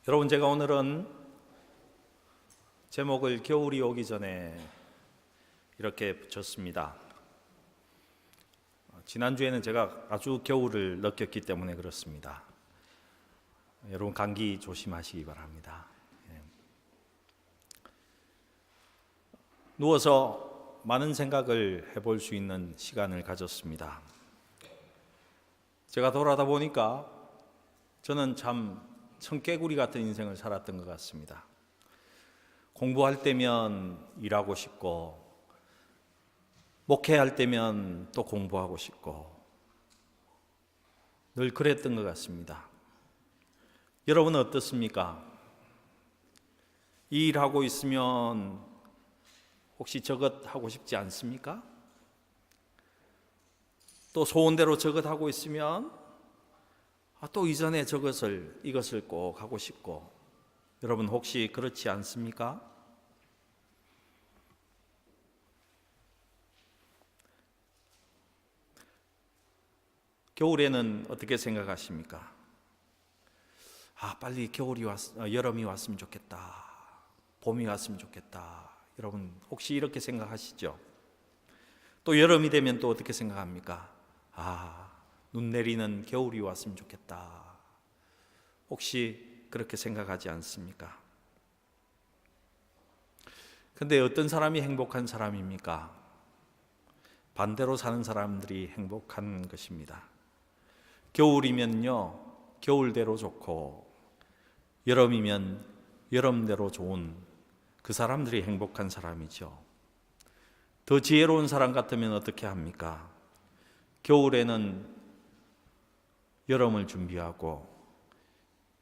여러분, 제가 오늘은 제목을 겨울이 오기 전에 이렇게 붙였습니다. 지난주에는 제가 아주 겨울을 느꼈기 때문에 그렇습니다. 여러분, 감기 조심하시기 바랍니다. 누워서 많은 생각을 해볼 수 있는 시간을 가졌습니다. 제가 돌아다 보니까 저는 참 청개구리 같은 인생을 살았던 것 같습니다. 공부할 때면 일하고 싶고, 목회할 때면 또 공부하고 싶고, 늘 그랬던 것 같습니다. 여러분은 어떻습니까? 이 일하고 있으면 혹시 저것 하고 싶지 않습니까? 또 소원대로 저것 하고 있으면 또 이전에 이것을 꼭 하고 싶고, 여러분 혹시 그렇지 않습니까? 겨울에는 어떻게 생각하십니까? 빨리 여름이 왔으면 좋겠다. 봄이 왔으면 좋겠다. 여러분 혹시 이렇게 생각하시죠? 또 여름이 되면 또 어떻게 생각합니까? 눈 내리는 겨울이 왔으면 좋겠다. 혹시 그렇게 생각하지 않습니까? 근데 어떤 사람이 행복한 사람입니까? 반대로 사는 사람들이 행복한 것입니다. 겨울이면요, 겨울대로 좋고, 여름이면 여름대로 좋은 그 사람들이 행복한 사람이죠. 더 지혜로운 사람 같으면 어떻게 합니까? 겨울에는 여름을 준비하고,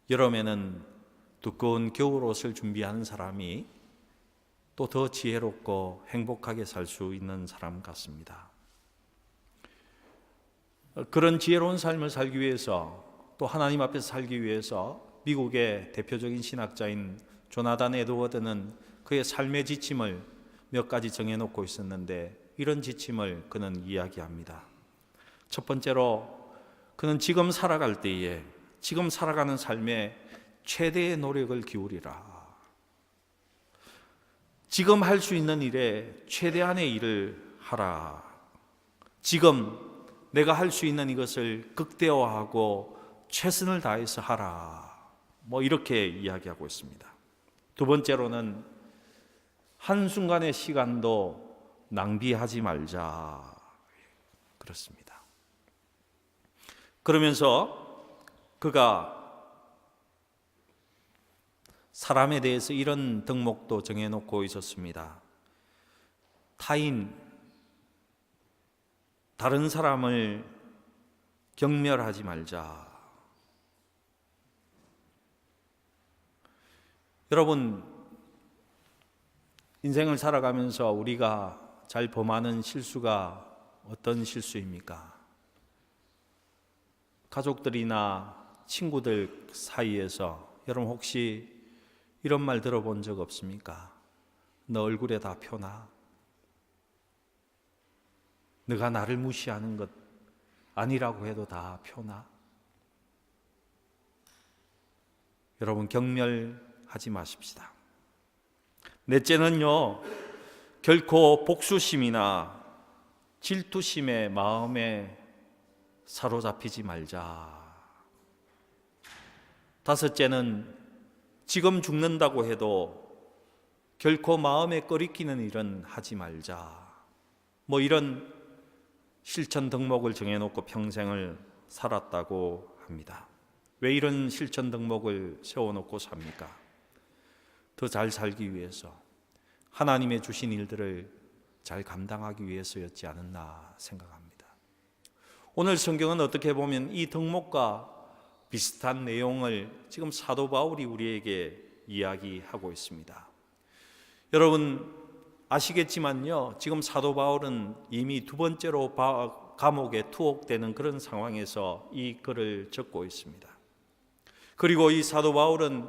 여름에는 두꺼운 겨울옷을 준비하는 사람이 또 더 지혜롭고 행복하게 살 수 있는 사람 같습니다. 그런 지혜로운 삶을 살기 위해서, 또 하나님 앞에서 살기 위해서 미국의 대표적인 신학자인 조나단 에드워드는 그의 삶의 지침을 몇 가지 정해놓고 있었는데, 이런 지침을 그는 이야기합니다. 첫 번째로, 그는 지금 살아갈 때에, 지금 살아가는 삶에 최대의 노력을 기울이라. 지금 할 수 있는 일에 최대한의 일을 하라. 지금 내가 할 수 있는 이것을 극대화하고 최선을 다해서 하라. 이렇게 이야기하고 있습니다. 두 번째로는 한순간의 시간도 낭비하지 말자. 그렇습니다. 그러면서 그가 사람에 대해서 이런 덕목도 정해놓고 있었습니다. 다른 사람을 경멸하지 말자. 여러분, 인생을 살아가면서 우리가 잘 범하는 실수가 어떤 실수입니까? 가족들이나 친구들 사이에서 여러분 혹시 이런 말 들어본 적 없습니까? 너 얼굴에 다 표나? 너가 나를 무시하는 것 아니라고 해도 다 표나? 여러분, 경멸하지 마십시다. 넷째는요, 결코 복수심이나 질투심의 마음에 사로잡히지 말자. 다섯째는 지금 죽는다고 해도 결코 마음에 꺼리끼는 일은 하지 말자. 이런 실천 덕목을 정해놓고 평생을 살았다고 합니다. 왜 이런 실천 덕목을 세워놓고 삽니까? 더 잘 살기 위해서, 하나님의 주신 일들을 잘 감당하기 위해서였지 않았나 생각합니다. 오늘 성경은 어떻게 보면 이 덕목과 비슷한 내용을 지금 사도 바울이 우리에게 이야기하고 있습니다. 여러분 아시겠지만요, 지금 사도 바울은 이미 두 번째로 감옥에 투옥되는 그런 상황에서 이 글을 적고 있습니다. 그리고 이 사도 바울은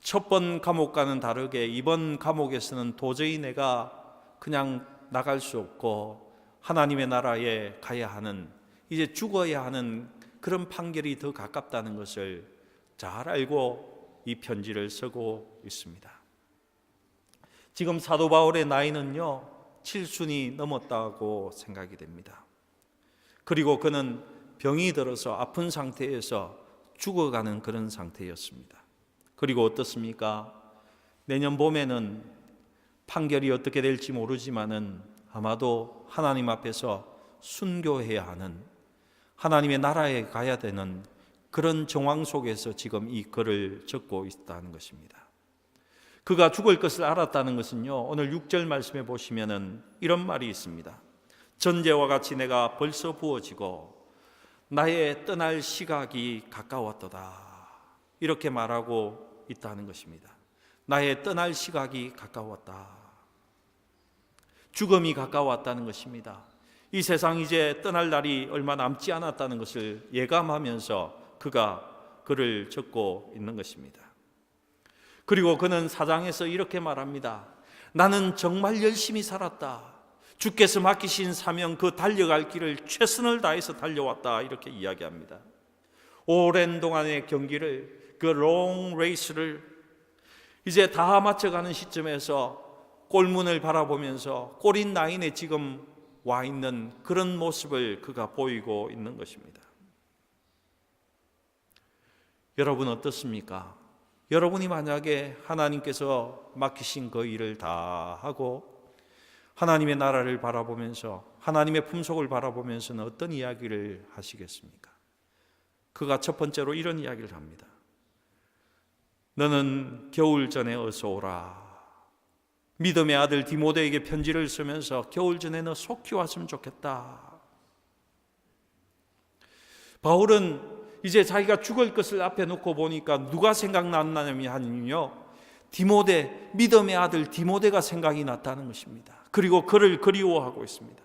첫 번 감옥과는 다르게 이번 감옥에서는 도저히 내가 그냥 나갈 수 없고 하나님의 나라에 가야 하는, 이제 죽어야 하는 그런 판결이 더 가깝다는 것을 잘 알고 이 편지를 쓰고 있습니다. 지금 사도 바울의 나이는요 7순이 넘었다고 생각이 됩니다. 그리고 그는 병이 들어서 아픈 상태에서 죽어가는 그런 상태였습니다. 그리고 어떻습니까? 내년 봄에는 판결이 어떻게 될지 모르지만은 아마도 하나님 앞에서 순교해야 하는, 하나님의 나라에 가야 되는 그런 정황 속에서 지금 이 글을 적고 있다는 것입니다. 그가 죽을 것을 알았다는 것은요, 오늘 6절 말씀에 보시면은 이런 말이 있습니다. 전제와 같이 내가 벌써 부어지고 나의 떠날 시각이 가까웠도다, 이렇게 말하고 있다는 것입니다. 나의 떠날 시각이 가까웠다. 죽음이 가까웠다는 것입니다. 이 세상 이제 떠날 날이 얼마 남지 않았다는 것을 예감하면서 그가 글을 적고 있는 것입니다. 그리고 그는 4장에서 이렇게 말합니다. 나는 정말 열심히 살았다. 주께서 맡기신 사명, 그 달려갈 길을 최선을 다해서 달려왔다, 이렇게 이야기합니다. 오랜 동안의 경기를, 그 롱 레이스를 이제 다 마쳐가는 시점에서 골문을 바라보면서 골인 라인에 지금 와 있는 그런 모습을 그가 보이고 있는 것입니다. 여러분 어떻습니까? 여러분이 만약에 하나님께서 맡기신 그 일을 다 하고 하나님의 나라를 바라보면서, 하나님의 품속을 바라보면서는 어떤 이야기를 하시겠습니까? 그가 첫 번째로 이런 이야기를 합니다. 너는 겨울 전에 어서 오라. 믿음의 아들 디모데에게 편지를 쓰면서 겨울 전에 너 속히 왔으면 좋겠다. 바울은 이제 자기가 죽을 것을 앞에 놓고 보니까 누가 생각났냐면요, 디모데, 믿음의 아들 디모데가 생각이 났다는 것입니다. 그리고 그를 그리워하고 있습니다.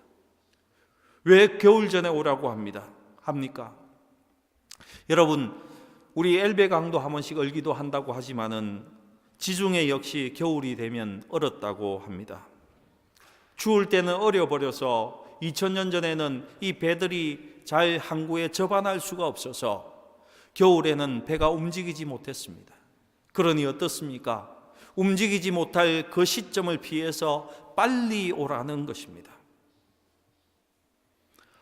왜 겨울 전에 오라고 합니까? 여러분, 우리 엘베강도 한 번씩 얼기도 한다고 하지만은 지중해 역시 겨울이 되면 얼었다고 합니다. 추울 때는 얼어버려서 2000년 전에는 이 배들이 잘 항구에 접안할 수가 없어서 겨울에는 배가 움직이지 못했습니다. 그러니 어떻습니까? 움직이지 못할 그 시점을 피해서 빨리 오라는 것입니다.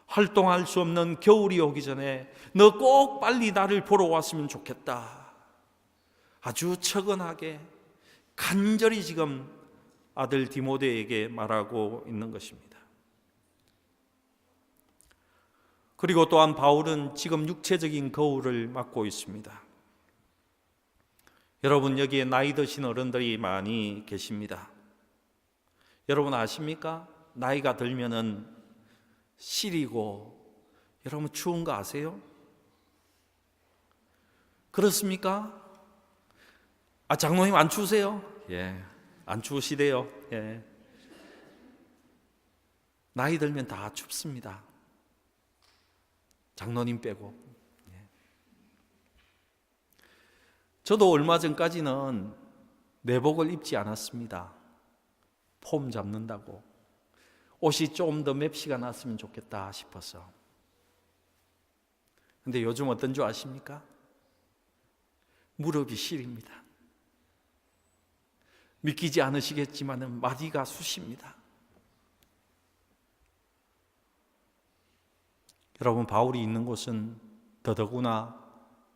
활동할 수 없는 겨울이 오기 전에 너 꼭 빨리 나를 보러 왔으면 좋겠다. 아주 처근하게 간절히 지금 아들 디모데에게 말하고 있는 것입니다. 그리고 또한 바울은 지금 육체적인 거울을 맞고 있습니다. 여러분, 여기에 나이 드신 어른들이 많이 계십니다. 여러분 아십니까? 나이가 들면은 시리고, 여러분 추운 거 아세요? 그렇습니까? 장로님 안 추우세요? 예, 안 추우시대요. 예. 나이 들면 다 춥습니다. 장로님 빼고. 예. 저도 얼마 전까지는 내복을 입지 않았습니다. 폼 잡는다고. 옷이 좀 더 맵시가 났으면 좋겠다 싶어서. 근데 요즘 어떤 줄 아십니까? 무릎이 시립니다. 믿기지 않으시겠지만 마디가 쑤십니다. 여러분, 바울이 있는 곳은 더더구나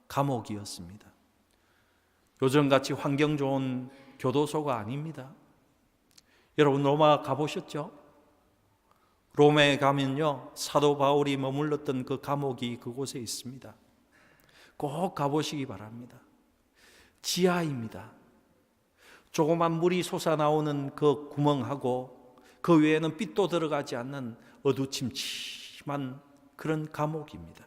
감옥이었습니다. 요즘같이 환경 좋은 교도소가 아닙니다. 여러분 로마 가보셨죠? 로마에 가면요, 사도 바울이 머물렀던 그 감옥이 그곳에 있습니다. 꼭 가보시기 바랍니다. 지하입니다. 조그만 물이 솟아나오는 그 구멍하고 그 외에는 빛도 들어가지 않는 어두침침한 그런 감옥입니다.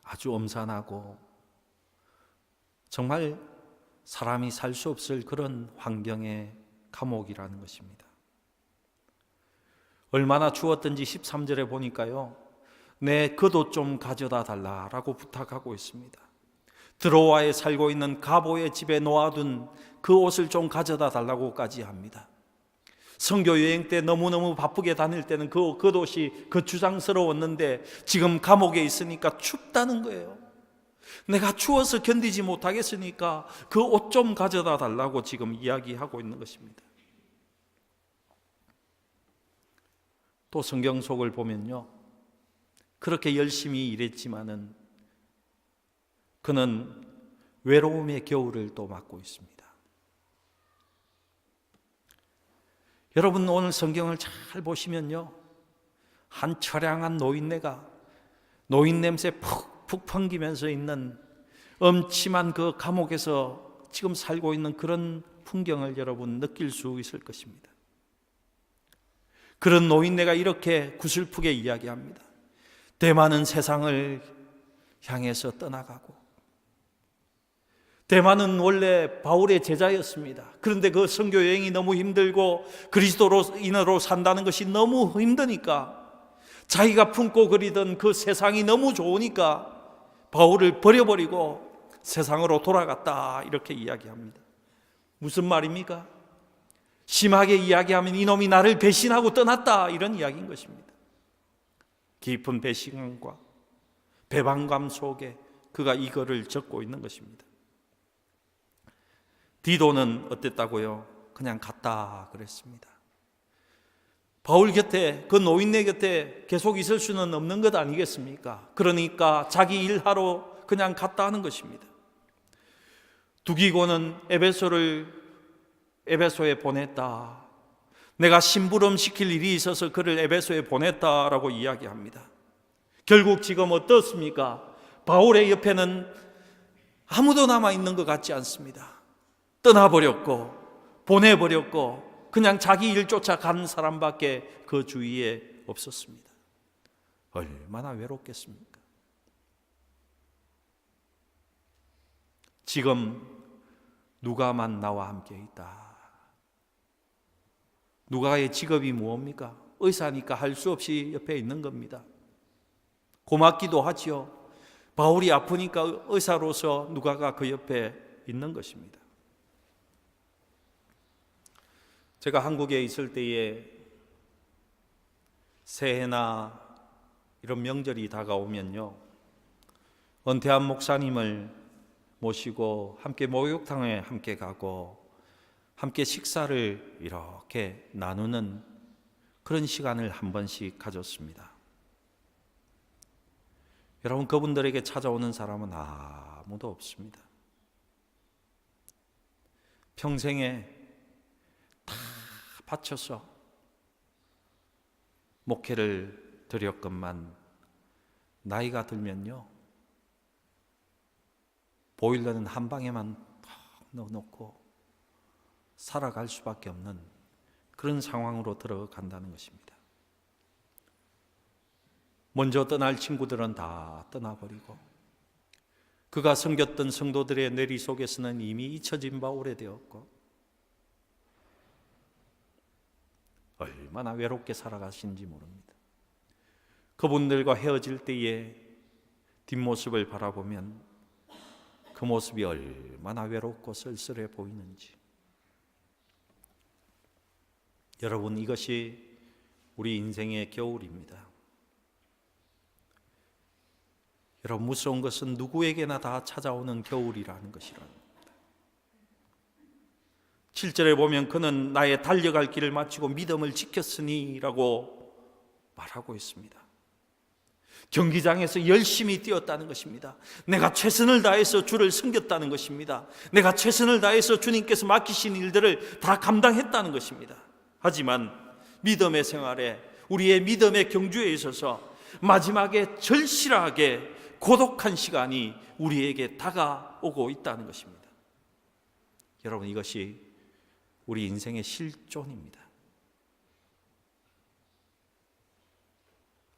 아주 엄산하고 정말 사람이 살 수 없을 그런 환경의 감옥이라는 것입니다. 얼마나 추웠던지 13절에 보니까요, 내 겉옷 좀 가져다 달라라고 부탁하고 있습니다. 드로아에 살고 있는 가보의 집에 놓아둔 그 옷을 좀 가져다 달라고까지 합니다. 선교 여행 때 너무너무 바쁘게 다닐 때는 그 겉옷이 거추장스러웠는데 지금 감옥에 있으니까 춥다는 거예요. 내가 추워서 견디지 못하겠으니까 그 옷 좀 가져다 달라고 지금 이야기하고 있는 것입니다. 또 성경 속을 보면요, 그렇게 열심히 일했지만은 그는 외로움의 겨울을 또 맞고 있습니다. 여러분, 오늘 성경을 잘 보시면요, 한 처량한 노인네가 노인 냄새 푹 풍기면서 있는 음침한 그 감옥에서 지금 살고 있는 그런 풍경을 여러분 느낄 수 있을 것입니다. 그런 노인네가 이렇게 구슬프게 이야기합니다. 대만은 세상을 향해서 떠나가고, 대만은 원래 바울의 제자였습니다. 그런데 그 선교 여행이 너무 힘들고 그리스도인으로 산다는 것이 너무 힘드니까, 자기가 품고 그리던 그 세상이 너무 좋으니까 바울을 버려버리고 세상으로 돌아갔다, 이렇게 이야기합니다. 무슨 말입니까? 심하게 이야기하면 이놈이 나를 배신하고 떠났다, 이런 이야기인 것입니다. 깊은 배신감과 배반감 속에 그가 이거를 적고 있는 것입니다. 디도는 어땠다고요? 그냥 갔다 그랬습니다. 바울 곁에, 그 노인네 곁에 계속 있을 수는 없는 것 아니겠습니까? 그러니까 자기 일하러 그냥 갔다 하는 것입니다. 두기고는 에베소에 보냈다. 내가 심부름 시킬 일이 있어서 그를 에베소에 보냈다라고 이야기합니다. 결국 지금 어떻습니까? 바울의 옆에는 아무도 남아있는 것 같지 않습니다. 떠나버렸고 보내버렸고 그냥 자기 일 쫓아간 사람밖에 그 주위에 없었습니다. 얼마나 외롭겠습니까? 지금 누가만 나와 함께 있다. 누가의 직업이 무엇입니까? 의사니까 할 수 없이 옆에 있는 겁니다. 고맙기도 하지요. 바울이 아프니까 의사로서 누가가 그 옆에 있는 것입니다. 제가 한국에 있을 때에 새해나 이런 명절이 다가오면요, 은퇴한 목사님을 모시고 함께 목욕탕에 함께 가고 함께 식사를 이렇게 나누는 그런 시간을 한 번씩 가졌습니다. 여러분, 그분들에게 찾아오는 사람은 아무도 없습니다. 평생에 다 바쳐서 목회를 드렸건만 나이가 들면요, 보일러는 한 방에만 탁 넣어놓고 살아갈 수밖에 없는 그런 상황으로 들어간다는 것입니다. 먼저 떠날 친구들은 다 떠나버리고 그가 섬겼던 성도들의 뇌리 속에서는 이미 잊혀진 바 오래되었고 얼마나 외롭게 살아가신지 모릅니다. 그분들과 헤어질 때의 뒷모습을 바라보면 그 모습이 얼마나 외롭고 쓸쓸해 보이는지. 여러분, 이것이 우리 인생의 겨울입니다. 여러분, 무서운 것은 누구에게나 다 찾아오는 겨울이라는 것이랍니다. 7절에 보면 그는 나의 달려갈 길을 마치고 믿음을 지켰으니 라고 말하고 있습니다. 경기장에서 열심히 뛰었다는 것입니다. 내가 최선을 다해서 주를 섬겼다는 것입니다. 내가 최선을 다해서 주님께서 맡기신 일들을 다 감당했다는 것입니다. 하지만 믿음의 생활에, 우리의 믿음의 경주에 있어서 마지막에 절실하게 고독한 시간이 우리에게 다가오고 있다는 것입니다. 여러분, 이것이 우리 인생의 실존입니다.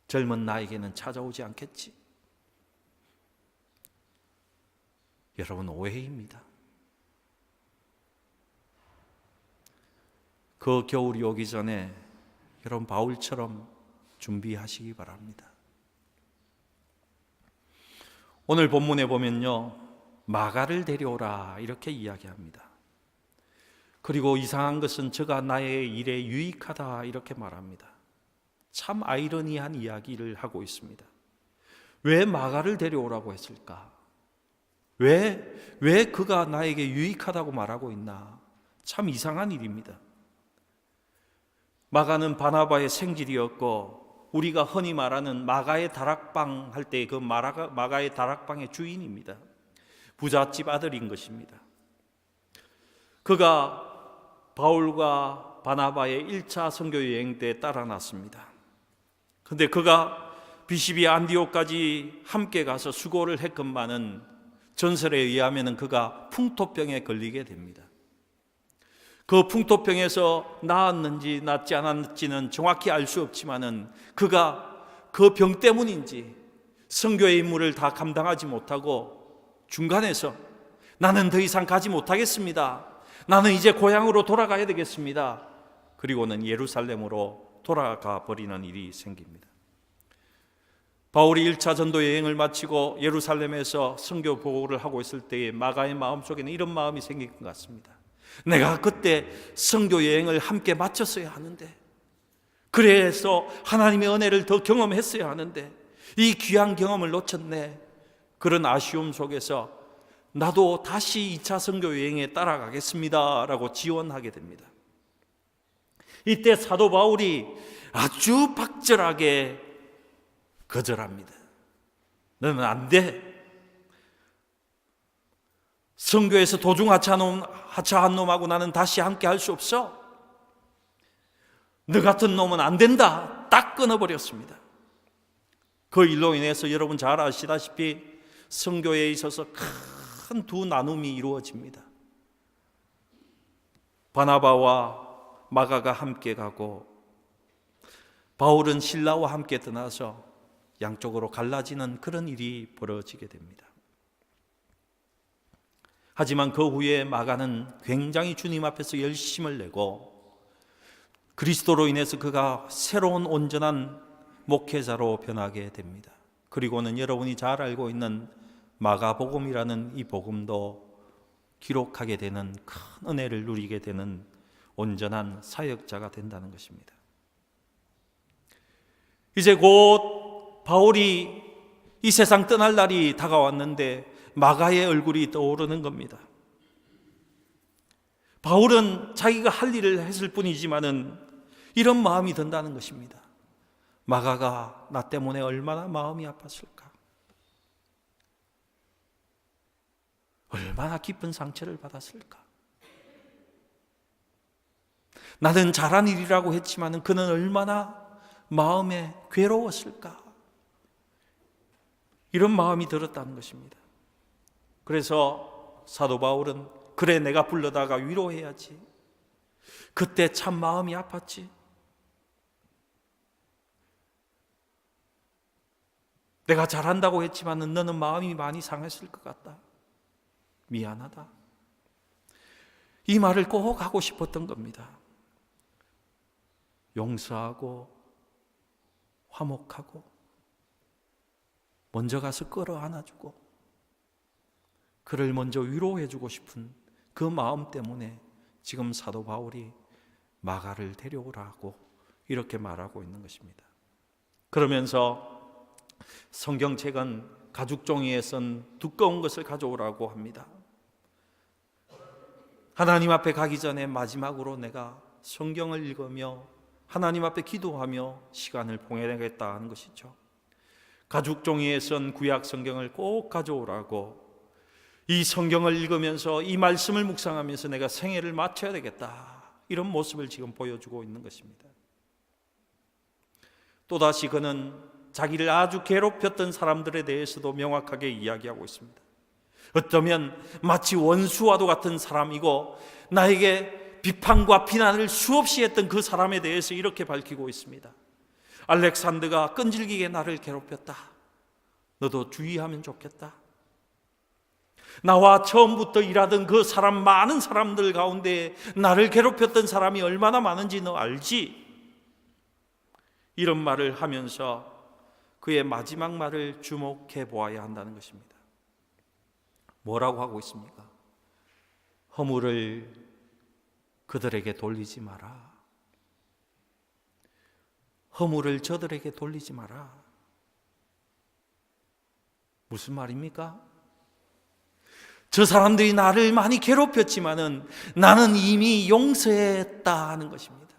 젊은 나에게는 찾아오지 않겠지? 여러분, 오해입니다. 그 겨울이 오기 전에 여러분 바울처럼 준비하시기 바랍니다. 오늘 본문에 보면요, 마가를 데려오라 이렇게 이야기합니다. 그리고 이상한 것은 저가 나의 일에 유익하다 이렇게 말합니다. 참 아이러니한 이야기를 하고 있습니다. 왜 마가를 데려오라고 했을까? 왜 그가 나에게 유익하다고 말하고 있나? 참 이상한 일입니다. 마가는 바나바의 생질이었고 우리가 흔히 말하는 마가의 다락방 할 때 그 마가의 다락방의 주인입니다. 부잣집 아들인 것입니다. 그가 바울과 바나바의 1차 선교 여행 때 따라 났습니다. 그런데 그가 비시비 안디옥까지 함께 가서 수고를 했건만은 전설에 의하면 그가 풍토병에 걸리게 됩니다. 그 풍토병에서 나았는지 낫지 않았는지는 정확히 알 수 없지만은 그가 그 병 때문인지 선교의 임무를 다 감당하지 못하고 중간에서 나는 더 이상 가지 못하겠습니다. 나는 이제 고향으로 돌아가야 되겠습니다. 그리고는 예루살렘으로 돌아가 버리는 일이 생깁니다. 바울이 1차 전도 여행을 마치고 예루살렘에서 선교 보고를 하고 있을 때에 마가의 마음속에는 이런 마음이 생긴 것 같습니다. 내가 그때 선교 여행을 함께 마쳤어야 하는데, 그래서 하나님의 은혜를 더 경험했어야 하는데 이 귀한 경험을 놓쳤네. 그런 아쉬움 속에서 나도 다시 2차 선교 여행에 따라가겠습니다 라고 지원하게 됩니다. 이때 사도 바울이 아주 박절하게 거절합니다. 너는 안 돼. 선교에서 도중 하차한 놈하고 나는 다시 함께 할 수 없어. 너 같은 놈은 안 된다. 딱 끊어버렸습니다. 그 일로 인해서 여러분 잘 아시다시피 선교에 있어서 큰 두 나눔이 이루어집니다. 바나바와 마가가 함께 가고 바울은 신라와 함께 떠나서 양쪽으로 갈라지는 그런 일이 벌어지게 됩니다. 하지만 그 후에 마가는 굉장히 주님 앞에서 열심을 내고 그리스도로 인해서 그가 새로운 온전한 목회자로 변하게 됩니다. 그리고는 여러분이 잘 알고 있는 마가복음이라는 이 복음도 기록하게 되는 큰 은혜를 누리게 되는 온전한 사역자가 된다는 것입니다. 이제 곧 바울이 이 세상 떠날 날이 다가왔는데 마가의 얼굴이 떠오르는 겁니다. 바울은 자기가 할 일을 했을 뿐이지만은 이런 마음이 든다는 것입니다. 마가가 나 때문에 얼마나 마음이 아팠을까? 얼마나 깊은 상처를 받았을까? 나는 잘한 일이라고 했지만은 그는 얼마나 마음에 괴로웠을까? 이런 마음이 들었다는 것입니다. 그래서 사도 바울은 그래 내가 불러다가 위로해야지. 그때 참 마음이 아팠지. 내가 잘한다고 했지만 너는 마음이 많이 상했을 것 같다. 미안하다. 이 말을 꼭 하고 싶었던 겁니다. 용서하고 화목하고 먼저 가서 끌어안아주고 그를 먼저 위로해주고 싶은 그 마음 때문에 지금 사도 바울이 마가를 데려오라고 이렇게 말하고 있는 것입니다. 그러면서 성경책은 가죽 종이에 쓴 두꺼운 것을 가져오라고 합니다. 하나님 앞에 가기 전에 마지막으로 내가 성경을 읽으며 하나님 앞에 기도하며 시간을 보내겠다 하는 것이죠. 가죽 종이에 쓴 구약 성경을 꼭 가져오라고, 이 성경을 읽으면서 이 말씀을 묵상하면서 내가 생애를 마쳐야 되겠다, 이런 모습을 지금 보여주고 있는 것입니다. 또다시 그는 자기를 아주 괴롭혔던 사람들에 대해서도 명확하게 이야기하고 있습니다. 어쩌면 마치 원수와도 같은 사람이고 나에게 비판과 비난을 수없이 했던 그 사람에 대해서 이렇게 밝히고 있습니다. 알렉산더가 끈질기게 나를 괴롭혔다. 너도 주의하면 좋겠다. 나와 처음부터 일하던 그 사람, 많은 사람들 가운데 나를 괴롭혔던 사람이 얼마나 많은지 너 알지? 이런 말을 하면서 그의 마지막 말을 주목해 보아야 한다는 것입니다. 뭐라고 하고 있습니까? 허물을 그들에게 돌리지 마라. 허물을 저들에게 돌리지 마라. 무슨 말입니까? 저 사람들이 나를 많이 괴롭혔지만은 나는 이미 용서했다 하는 것입니다.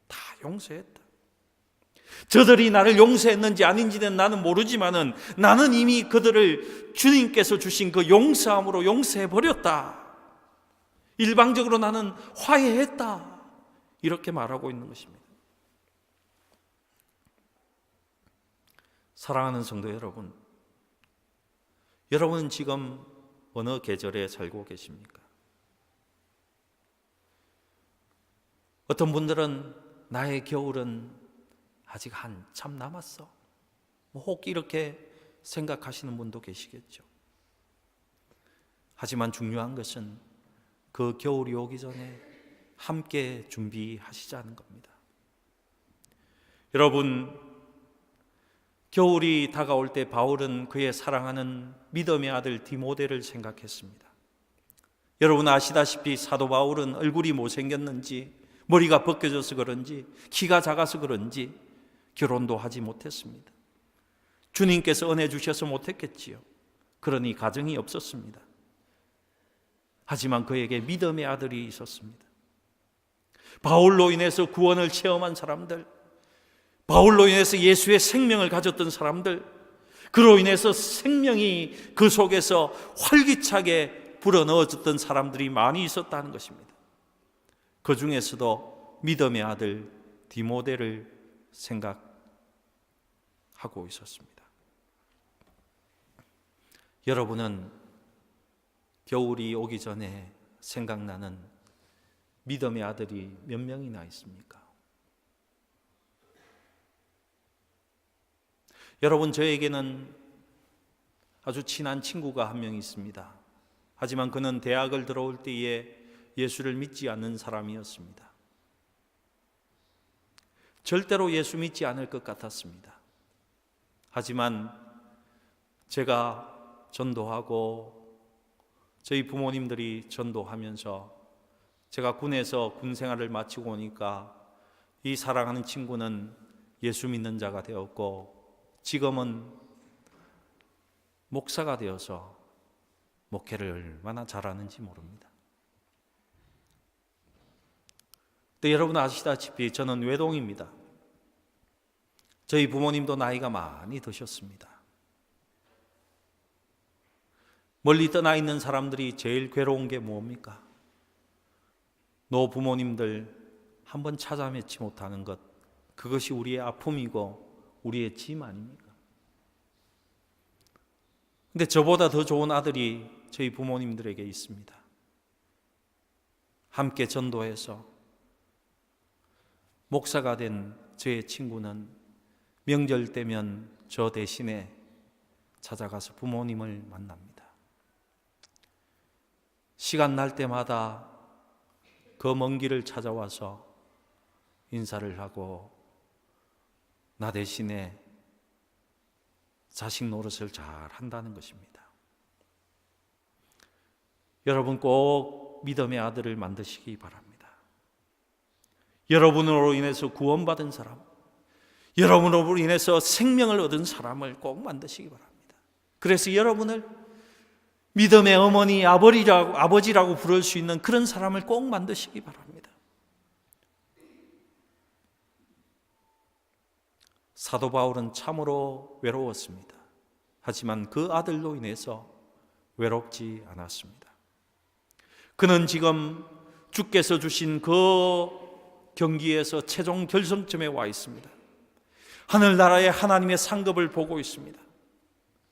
다 용서했다. 저들이 나를 용서했는지 아닌지는 나는 모르지만은 나는 이미 그들을 주님께서 주신 그 용서함으로 용서해버렸다. 일방적으로 나는 화해했다. 이렇게 말하고 있는 것입니다. 사랑하는 성도 여러분, 여러분은 지금 어느 계절에 살고 계십니까? 어떤 분들은 나의 겨울은 아직 한참 남았어. 혹 이렇게 생각하시는 분도 계시겠죠. 하지만 중요한 것은 그 겨울이 오기 전에 함께 준비하시자는 겁니다. 여러분, 겨울이 다가올 때 바울은 그의 사랑하는 믿음의 아들 디모데를 생각했습니다. 여러분 아시다시피 사도 바울은 얼굴이 못생겼는지 머리가 벗겨져서 그런지 키가 작아서 그런지 결혼도 하지 못했습니다. 주님께서 은혜 주셔서 못했겠지요. 그러니 가정이 없었습니다. 하지만 그에게 믿음의 아들이 있었습니다. 바울로 인해서 구원을 체험한 사람들, 바울로 인해서 예수의 생명을 가졌던 사람들, 그로 인해서 생명이 그 속에서 활기차게 불어넣어졌던 사람들이 많이 있었다는 것입니다. 그 중에서도 믿음의 아들 디모데를 생각하고 있었습니다. 여러분은 겨울이 오기 전에 생각나는 믿음의 아들이 몇 명이나 있습니까? 여러분, 저에게는 아주 친한 친구가 한 명 있습니다. 하지만 그는 대학을 들어올 때에 예수를 믿지 않는 사람이었습니다. 절대로 예수 믿지 않을 것 같았습니다. 하지만 제가 전도하고 저희 부모님들이 전도하면서 제가 군에서 군 생활을 마치고 오니까 이 사랑하는 친구는 예수 믿는 자가 되었고 지금은 목사가 되어서 목회를 얼마나 잘하는지 모릅니다. 또 여러분 아시다시피 저는 외동입니다. 저희 부모님도 나이가 많이 드셨습니다. 멀리 떠나 있는 사람들이 제일 괴로운 게 뭡니까? 노부모님들 한번 찾아 뵙지 못하는 것, 그것이 우리의 아픔이고 우리의 짐 아닙니까? 근데 저보다 더 좋은 아들이 저희 부모님들에게 있습니다. 함께 전도해서 목사가 된 저의 친구는 명절 때면 저 대신에 찾아가서 부모님을 만납니다. 시간 날 때마다 그 먼 길을 찾아와서 인사를 하고 나 대신에 자식 노릇을 잘 한다는 것입니다. 여러분 꼭 믿음의 아들을 만드시기 바랍니다. 여러분으로 인해서 구원받은 사람, 여러분으로 인해서 생명을 얻은 사람을 꼭 만드시기 바랍니다. 그래서 여러분을 믿음의 어머니, 아버지라고 부를 수 있는 그런 사람을 꼭 만드시기 바랍니다. 사도 바울은 참으로 외로웠습니다. 하지만 그 아들로 인해서 외롭지 않았습니다. 그는 지금 주께서 주신 그 경기에서 최종 결승점에 와 있습니다. 하늘나라의 하나님의 상급을 보고 있습니다.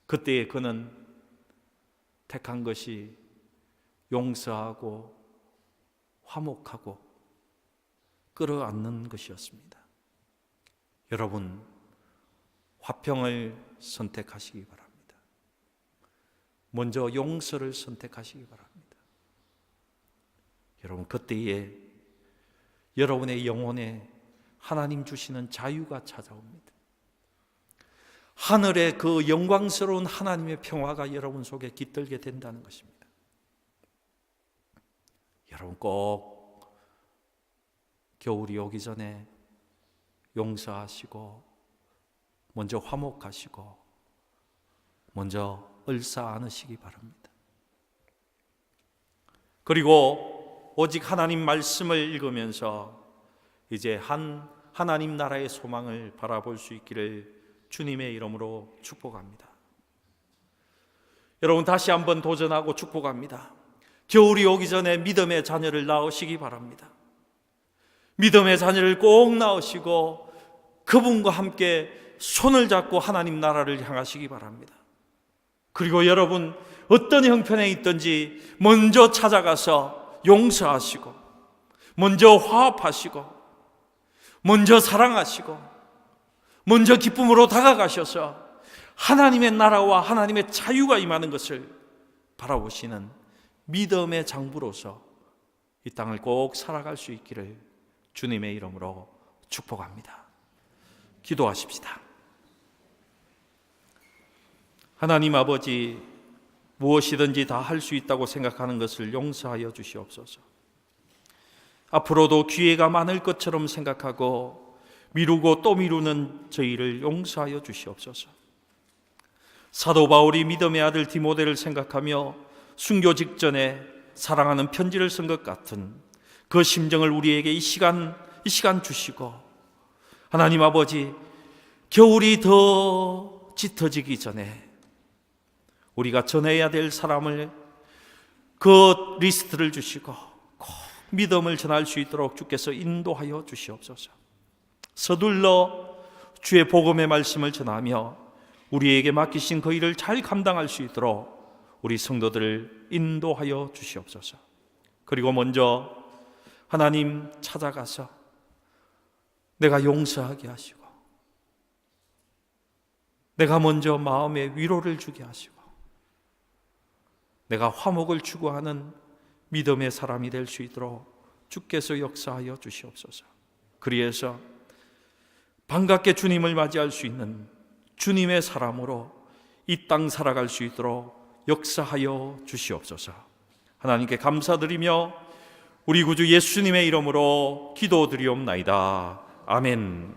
그때에 그는 택한 것이 용서하고 화목하고 끌어안는 것이었습니다. 여러분, 화평을 선택하시기 바랍니다. 먼저 용서를 선택하시기 바랍니다. 여러분, 그때에 여러분의 영혼에 하나님 주시는 자유가 찾아옵니다. 하늘의 그 영광스러운 하나님의 평화가 여러분 속에 깃들게 된다는 것입니다. 여러분 꼭 겨울이 오기 전에 용서하시고 먼저 화목하시고 먼저 을사 안으시기 바랍니다. 그리고 오직 하나님 말씀을 읽으면서 이제 하나님 나라의 소망을 바라볼 수 있기를 주님의 이름으로 축복합니다. 여러분, 다시 한번 도전하고 축복합니다. 겨울이 오기 전에 믿음의 자녀를 낳으시기 바랍니다. 믿음의 자녀를 꼭 낳으시고 그분과 함께 손을 잡고 하나님 나라를 향하시기 바랍니다. 그리고 여러분, 어떤 형편에 있든지 먼저 찾아가서 용서하시고, 먼저 화합하시고, 먼저 사랑하시고, 먼저 기쁨으로 다가가셔서 하나님의 나라와 하나님의 자유가 임하는 것을 바라보시는 믿음의 장부로서 이 땅을 꼭 살아갈 수 있기를 주님의 이름으로 축복합니다. 기도하십시다. 하나님 아버지, 무엇이든지 다 할 수 있다고 생각하는 것을 용서하여 주시옵소서. 앞으로도 기회가 많을 것처럼 생각하고 미루고 또 미루는 저희를 용서하여 주시옵소서. 사도 바울이 믿음의 아들 디모데를 생각하며 순교 직전에 사랑하는 편지를 쓴 것 같은 그 심정을 우리에게 이 시간 주시고, 하나님 아버지, 겨울이 더 짙어지기 전에 우리가 전해야 될 사람을 그 리스트를 주시고 꼭 믿음을 전할 수 있도록 주께서 인도하여 주시옵소서. 서둘러 주의 복음의 말씀을 전하며 우리에게 맡기신 그 일을 잘 감당할 수 있도록 우리 성도들을 인도하여 주시옵소서. 그리고 먼저 하나님 찾아가서 내가 용서하게 하시고, 내가 먼저 마음의 위로를 주게 하시고, 내가 화목을 추구하는 믿음의 사람이 될 수 있도록 주께서 역사하여 주시옵소서. 그리해서 반갑게 주님을 맞이할 수 있는 주님의 사람으로 이 땅 살아갈 수 있도록 역사하여 주시옵소서. 하나님께 감사드리며 우리 구주 예수님의 이름으로 기도드리옵나이다. 아멘.